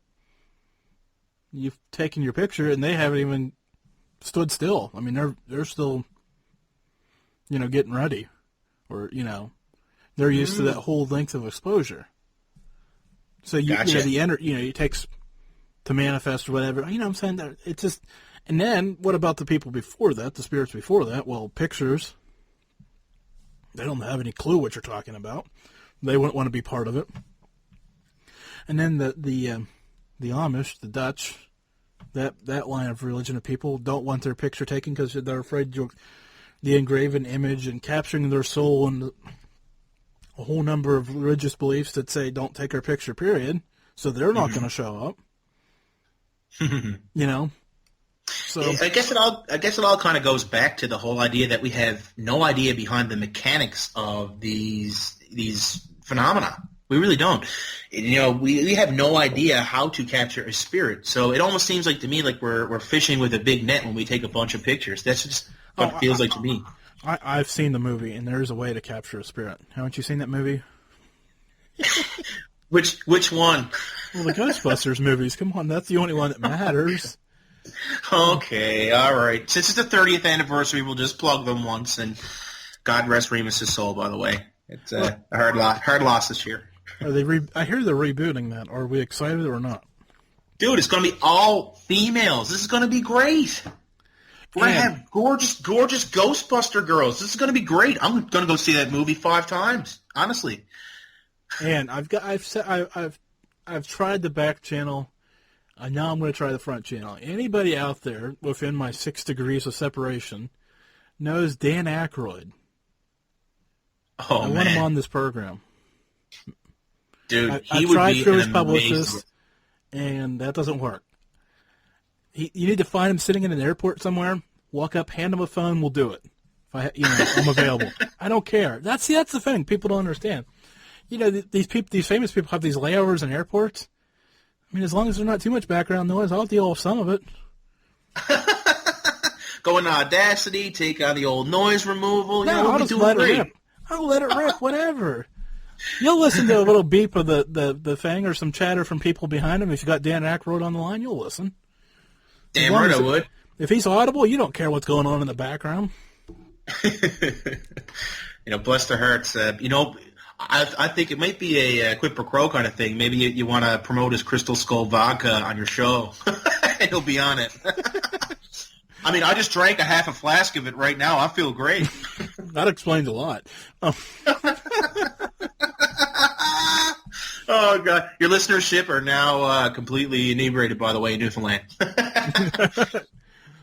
You've taken your picture, and they haven't even stood still. I mean, they're still, getting ready, or they're used to that whole length of exposure. So Gotcha. It takes to manifest or whatever. You know what I'm saying? That it's just, and then what about the people before that? The spirits before that? Well, pictures. They don't have any clue what you're talking about. They wouldn't want to be part of it. And then the Amish, the Dutch, that line of religion of people don't want their picture taken because they're afraid the engraven image and capturing their soul, and a whole number of religious beliefs that say don't take our picture, period. So they're not going to show up. So I guess it all kind of goes back to the whole idea that we have no idea behind the mechanics of these phenomena. We really don't. We have no idea how to capture a spirit. So it almost seems like to me like we're fishing with a big net when we take a bunch of pictures. That's just what it feels like to me. I've seen the movie, and there's a way to capture a spirit. Haven't you seen that movie? Which one? Well, the Ghostbusters movies. Come on, that's the only one that matters. Okay, all right. Since it's the 30th anniversary, we'll just plug them once, and God rest Remus's soul, by the way. It's a hard loss this year. Are they? I hear they're rebooting that. Are we excited or not? Dude, it's going to be all females. This is going to be great. We're going to have gorgeous Ghostbuster girls. This is going to be great. I'm going to go see that movie 5 times, honestly. And I've tried the back channel. Now I'm going to try the front channel. Anybody out there within my 6 degrees of separation knows Dan Aykroyd. Oh, I man. want him on this program. Dude, I he would tried be through an his publicist, amazing... and that doesn't work. You need to find him sitting in an airport somewhere. Walk up, hand him a phone. We'll do it. If I'm available. I don't care. That's the thing. People don't understand. These famous people have these layovers in airports. I mean, as long as there's not too much background noise, I'll deal with some of it. Go into Audacity, take on the old noise removal. No, I'll just let it rip. I'll let it rip, whatever. You'll listen to a little beep of the thing or some chatter from people behind him. If you got Dan Aykroyd on the line, you'll listen. Damn right I would. If he's audible, you don't care what's going on in the background. Bless their hearts. I think it might be a quid pro quo kind of thing. Maybe you want to promote his Crystal Skull vodka on your show, and he'll be on it. I mean, I just drank a half a flask of it right now. I feel great. That explains a lot. Oh, God. Your listenership are now completely inebriated, by the way, in Newfoundland.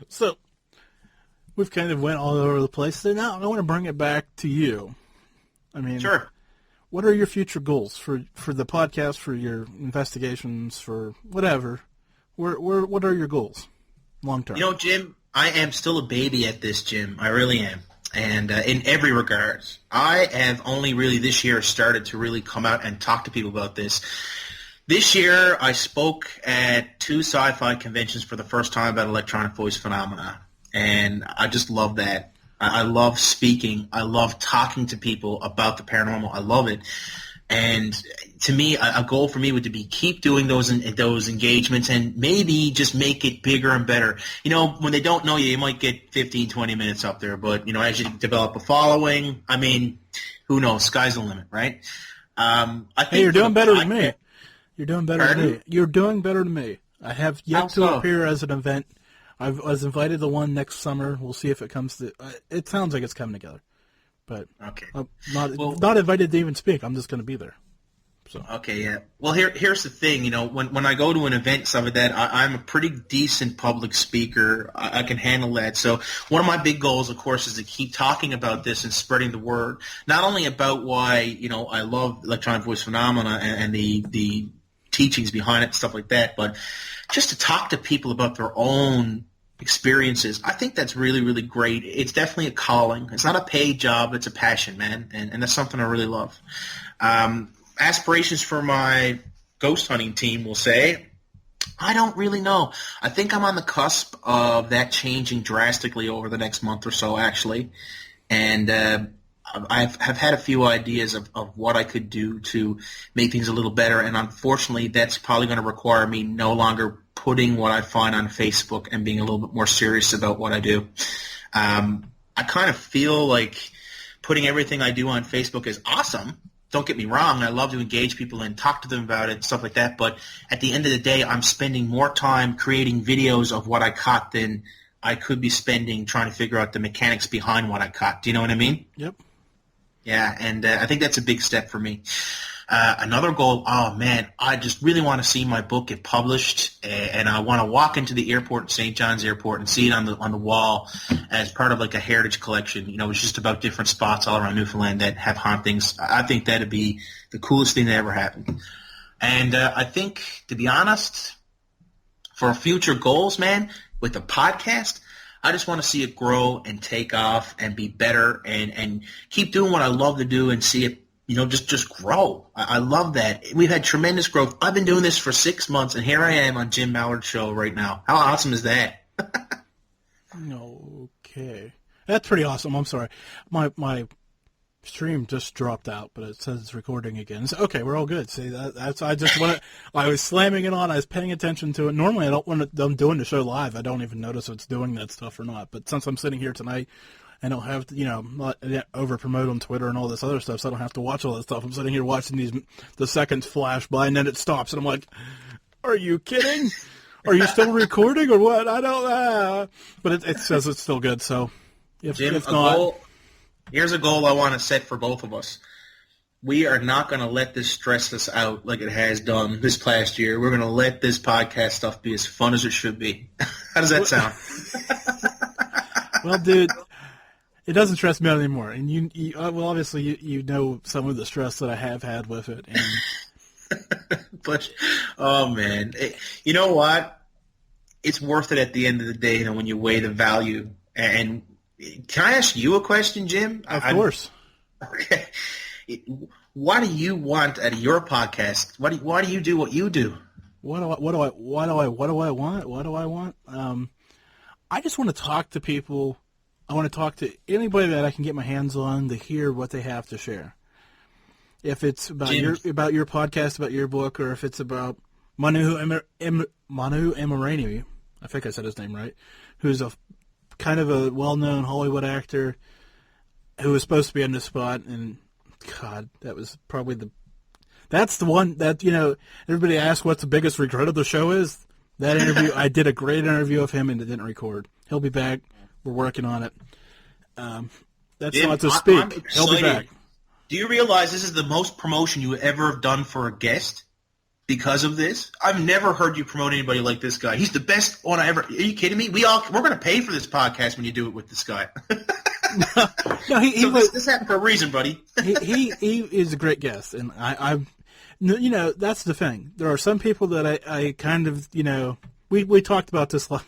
So, we've kind of went all over the place. So now I want to bring it back to you. I mean, sure. What are your future goals for the podcast, for your investigations, for whatever? What are your goals long term? Jim, I am still a baby at this, Jim. I really am. And in every regard, I have only really this year started to really come out and talk to people about this. This year, I spoke at 2 sci-fi conventions for the first time about electronic voice phenomena, and I just love that. I love speaking. I love talking to people about the paranormal. I love it. And to me, a goal for me would be keep doing those engagements and maybe just make it bigger and better. When they don't know you, you might get 15, 20 minutes up there. But, as you develop a following, I mean, who knows? Sky's the limit, right? I think hey, you're doing better than me. You're doing better Pardon? than me. You're doing better than me. I have yet to appear as an event. I was invited to one next summer. We'll see if it comes to. It sounds like it's coming together, but okay. I'm not invited to even speak. I'm just going to be there. So okay, yeah. Well, here's the thing. When I go to an event, some of that, I'm a pretty decent public speaker. I can handle that. So one of my big goals, of course, is to keep talking about this and spreading the word. Not only about why I love electronic voice phenomena and the teachings behind it, stuff like that, but just to talk to people about their own experiences. I think that's really, really great. It's definitely a calling. It's not a paid job. It's a passion, man, and that's something I really love. Aspirations for my ghost hunting team, we'll say, I don't really know. I think I'm on the cusp of that changing drastically over the next month or so, actually, and I've had a few ideas of what I could do to make things a little better, and unfortunately that's probably going to require me no longer putting what I find on Facebook and being a little bit more serious about what I do. I kind of feel like putting everything I do on Facebook is awesome. Don't get me wrong. I love to engage people and talk to them about it, stuff like that, but at the end of the day, I'm spending more time creating videos of what I caught than I could be spending trying to figure out the mechanics behind what I caught. Do you know what I mean? Yep. Yeah, and I think that's a big step for me. Another goal, oh man, I just really want to see my book get published, and I want to walk into the airport, St. John's Airport, and see it on the wall as part of like a heritage collection. It's just about different spots all around Newfoundland that have hauntings. I think that'd be the coolest thing that ever happened. And I think, to be honest, for future goals, man, with the podcast, I just want to see it grow and take off and be better and keep doing what I love to do and see it, just grow. I love that. We've had tremendous growth. I've been doing this for 6 months, and here I am on Jim Mallard's show right now. How awesome is that? Okay. That's pretty awesome. I'm sorry. My stream just dropped out, but it says it's recording again. So, okay, we're all good. See, that's I just want to. I was slamming it on. I was paying attention to it. Normally, I don't when I'm doing the show live, I don't even notice if it's doing that stuff or not. But since I'm sitting here tonight, I don't have to, not over promote on Twitter and all this other stuff, so I don't have to watch all that stuff. I'm sitting here watching the seconds flash by, and then it stops, and I'm like, "Are you kidding? Are you still recording or what? I don't know." But it says it's still good. So if Jim, not. Here's a goal I want to set for both of us. We are not going to let this stress us out like it has done this past year. We're going to let this podcast stuff be as fun as it should be. How does that sound? Well, dude, It doesn't stress me out anymore. And well, obviously, you know some of the stress that I have had with it. And But, oh, man. You know what? It's worth it at the end of the day, when you weigh the value. And can I ask you a question, Jim? Of course. Okay. What do you want out of your podcast? Why do you do what you do? What do I want? I just want to talk to people. I want to talk to anybody that I can get my hands on to hear what they have to share. If it's about your podcast, about your book, or if it's about Manu Emirani, I think I said his name right, who's a kind of a well-known Hollywood actor who was supposed to be on the spot, and God, that was probably that's the one that, everybody asks what's the biggest regret of the show is. That interview, I did a great interview of him and it didn't record. He'll be back. We're working on it. That's Jim, not to speak. I'm He'll be back. Do you realize this is the most promotion you ever have done for a guest because of this? I've never heard you promote anybody like this guy. He's the best one I ever. Are you kidding me? We're going to pay for this podcast when you do it with this guy. No, this happened for a reason, buddy. he is a great guest, and I that's the thing. There are some people that I kind of, we talked about this. Of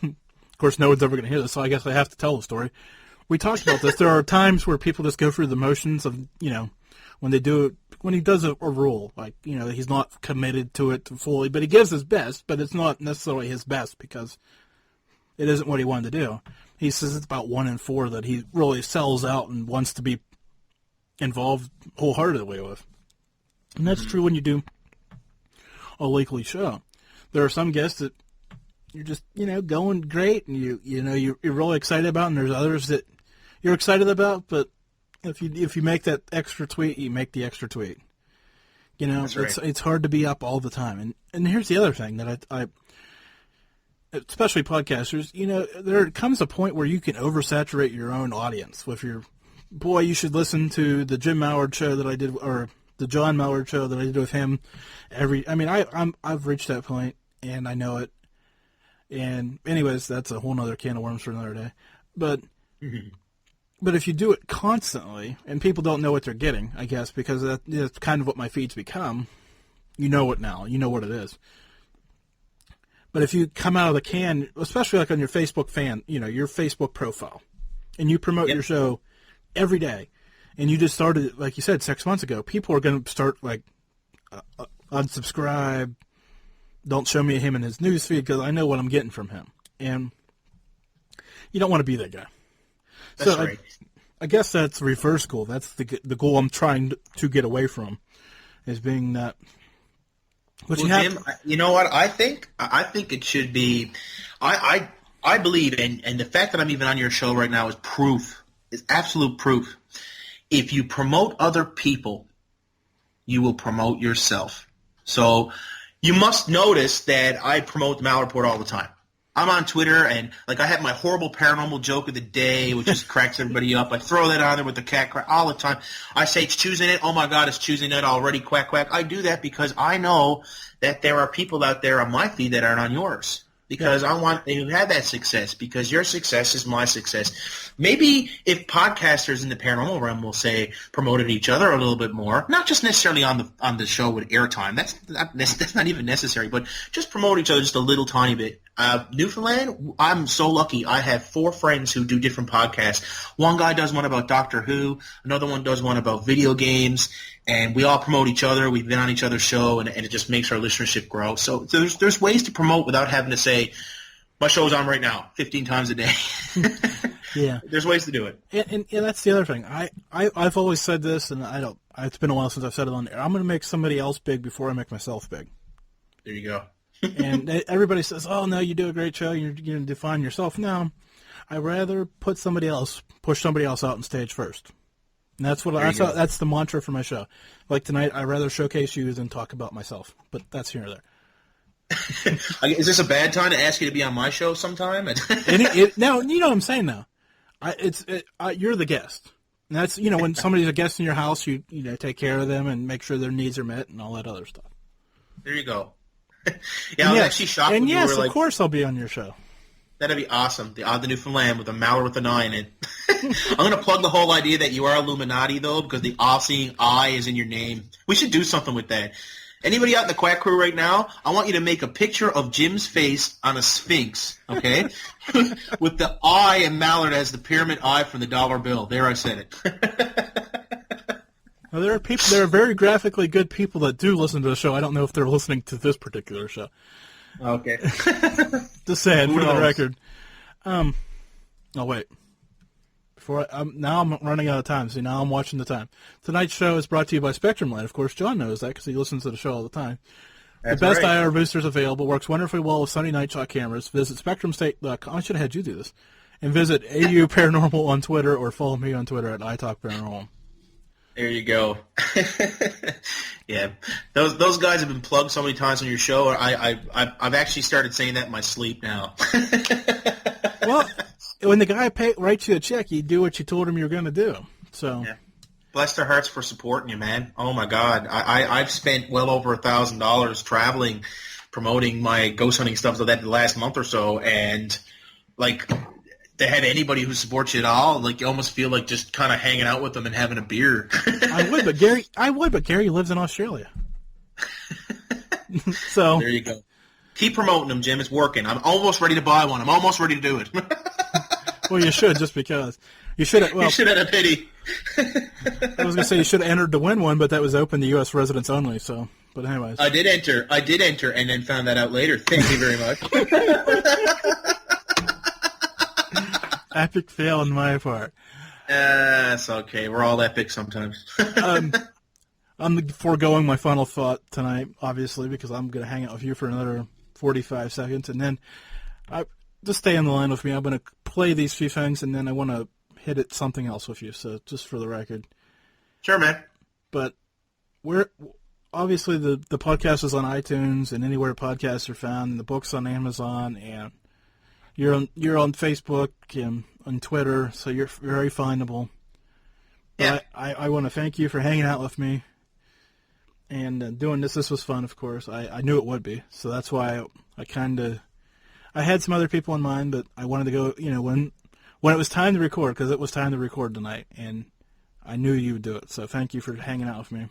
course, no one's ever going to hear this, so I guess I have to tell the story. We talked about this. There are times where people just go through the motions of, when they do it, when he does a rule, like, he's not committed to it fully, but he gives his best, but it's not necessarily his best because it isn't what he wanted to do. He says it's about 1 in 4 that he really sells out and wants to be involved wholeheartedly with. And that's true when you do a weekly show. There are some guests that you're just, going great and you're really excited about, and there's others that you're excited about, but if you make that extra tweet, you make the extra tweet. That's right. It's hard to be up all the time. And here's the other thing that I especially podcasters, there comes a point where you can oversaturate your own audience with your, boy, you should listen to the Jim-Malliard show that I did, or the John-Mallard show that I did with him. I've reached that point, and I know it. And anyways, that's a whole other can of worms for another day. But but if you do it constantly, and people don't know what they're getting, I guess, because that's kind of what my feeds become. You know it now. You know what it is. But if you come out of the can, especially like on your Facebook your Facebook profile, and you promote your show every day, and you just started, like you said, 6 months ago, people are going to start like unsubscribe, don't show me him in his newsfeed because I know what I'm getting from him. And you don't want to be that guy. That's right. I guess that's reverse goal. That's the goal I'm trying to get away from, is being that. Jim, you know what I think? I think it should be. I believe, and the fact that I'm even on your show right now is absolute proof. If you promote other people, you will promote yourself. So you must notice that I promote the Mallard Report all the time. I'm on Twitter, and I have my horrible paranormal joke of the day, which just cracks everybody up. I throw that on there with the cat crack all the time. I say it's Tuesday night. Oh my God, it's Tuesday night already. Quack quack. I do that because I know that there are people out there on my feed that aren't on yours. Because I want you to have that success, because your success is my success. Maybe if podcasters in the paranormal realm will say promoted each other a little bit more, not just necessarily on the show with airtime. That's not even necessary, but just promote each other just a little tiny bit. Newfoundland, I'm so lucky. I have 4 friends who do different podcasts. One guy does one about Doctor Who. Another one does one about video games. And we all promote each other. We've been on each other's show, and it just makes our listenership grow. So there's ways to promote without having to say, my show's on right now, 15 times a day. Yeah. There's ways to do it. And that's the other thing. I've always said this, and it's been a while since I've said it on the air. I'm going to make somebody else big before I make myself big. There you go. And everybody says, oh, no, you do a great show. You're going to define yourself. No, I'd rather push somebody else out on stage first. And that's the mantra for my show. Like tonight, I'd rather showcase you than talk about myself. But that's here or there. Is this a bad time to ask you to be on my show sometime? No, you know what I'm saying now. You're the guest. And that's, when somebody's a guest in your house, you take care of them and make sure their needs are met and all that other stuff. There you go. Yeah, I was actually shocked when you were of course I'll be on your show. That'd be awesome. The Odd the Newfoundland with a Mallard with an eye in it. I'm going to plug the whole idea that you are Illuminati, though, because the all-seeing eye is in your name. We should do something with that. Anybody out in the Quack Crew right now, I want you to make a picture of Jim's face on a sphinx, okay? With the eye and Mallard as the pyramid eye from the dollar bill. There, I said it. Well, there are very graphically good people that do listen to the show. I don't know if they're listening to this particular show. Okay. Just saying, for the knows? record. Oh, wait. Now I'm running out of time. See, now I'm watching the time. Tonight's show is brought to you by Spectrum Light. Of course, John knows that because he listens to the show all the time. That's the best right. IR boosters available. Works wonderfully well with Sony Night Shot cameras. Visit SpectrumState.com. I should have had you do this. And visit AU Paranormal on Twitter or follow me on Twitter at iTalkParanormal. There you go. Yeah, those guys have been plugged so many times on your show. I've actually started saying that in my sleep now. Well, when the guy writes you a check, you do what you told him you were going to do. So, yeah. Bless their hearts for supporting you, man. Oh my God, I've spent well over $1,000 traveling, promoting my ghost hunting stuff like that the last month or so, and like to have anybody who supports you at all, like you almost feel like just kind of hanging out with them and having a beer. I would, but Gary lives in Australia. So there you go. Keep promoting them, Jim. It's working. I'm almost ready to buy one. I'm almost ready to do it. Well, you should, just because. You should have, well, you should have a pity. I was going to say you should have entered to win one, but that was open to U.S. residents only, so. But anyways. I did enter, and then found that out later. Thank you very much. Epic fail on my part. It's okay. We're all epic sometimes. I'm foregoing my final thought tonight, obviously, because I'm going to hang out with you for another 45 seconds, and then just stay on the line with me. I'm going to play these few things, and then I want to hit at something else with you, so just for the record. Sure, man. But we're obviously the podcast is on iTunes and anywhere podcasts are found, and the book's on Amazon, and you're on Facebook and on Twitter, so you're very findable. Yeah. I want to thank you for hanging out with me and doing this. This was fun, of course. I knew it would be, so that's why I had some other people in mind, but I wanted to go, when it was time to record, because it was time to record tonight, and I knew you would do it, so thank you for hanging out with me.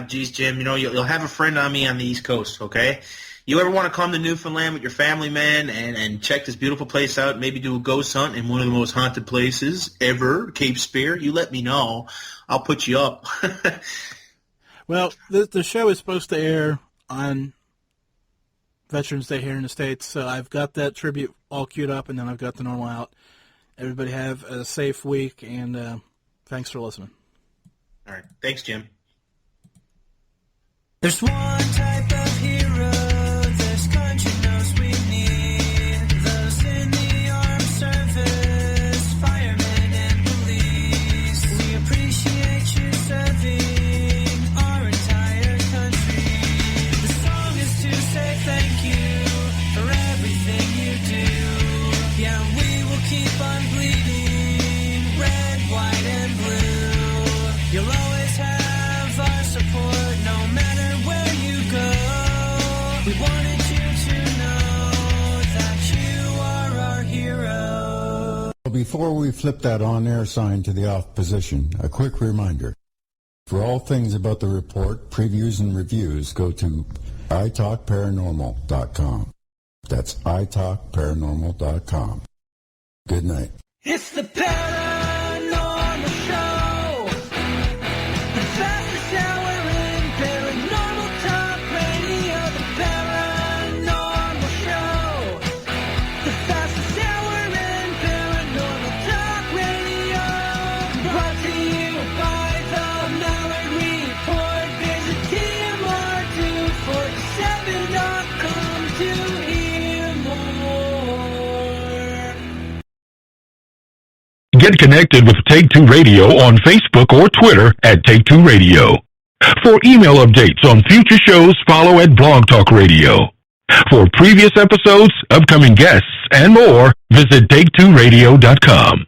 Geez, Jim, you'll have a friend on me on the East Coast, okay? You ever want to come to Newfoundland with your family, man, and check this beautiful place out, maybe do a ghost hunt in one of the most haunted places ever, Cape Spear, you let me know. I'll put you up. Well, the show is supposed to air on Veterans Day here in the States, so I've got that tribute all queued up, and then I've got the normal out. Everybody have a safe week, and thanks for listening. All right. Thanks, Jim. There's one type of hero this country knows we need. Those in the armed service, firemen and police. We appreciate you serving our entire country. The song is to say thank you for everything you do. Yeah, we will keep on bleeding red, white, and blue. You'll always have our support no matter where you go. We wanted you to know that you are our hero. Before we flip that on-air sign to the off position, a quick reminder. For all things about the report, previews, and reviews, go to italkparanormal.com. That's italkparanormal.com. Good night. It's the Paranormal Show. The fastest hour in paranormal talk radio. The Paranormal Show. The fastest hour in paranormal talk radio. Brought to you by the Mallard Report. Visit TMR247.com to hear more. Get connected with Take Two Radio on Facebook or Twitter at Take Two Radio. For email updates on future shows, follow at Blog Talk Radio. For previous episodes, upcoming guests, and more, visit TakeTwoRadio.com.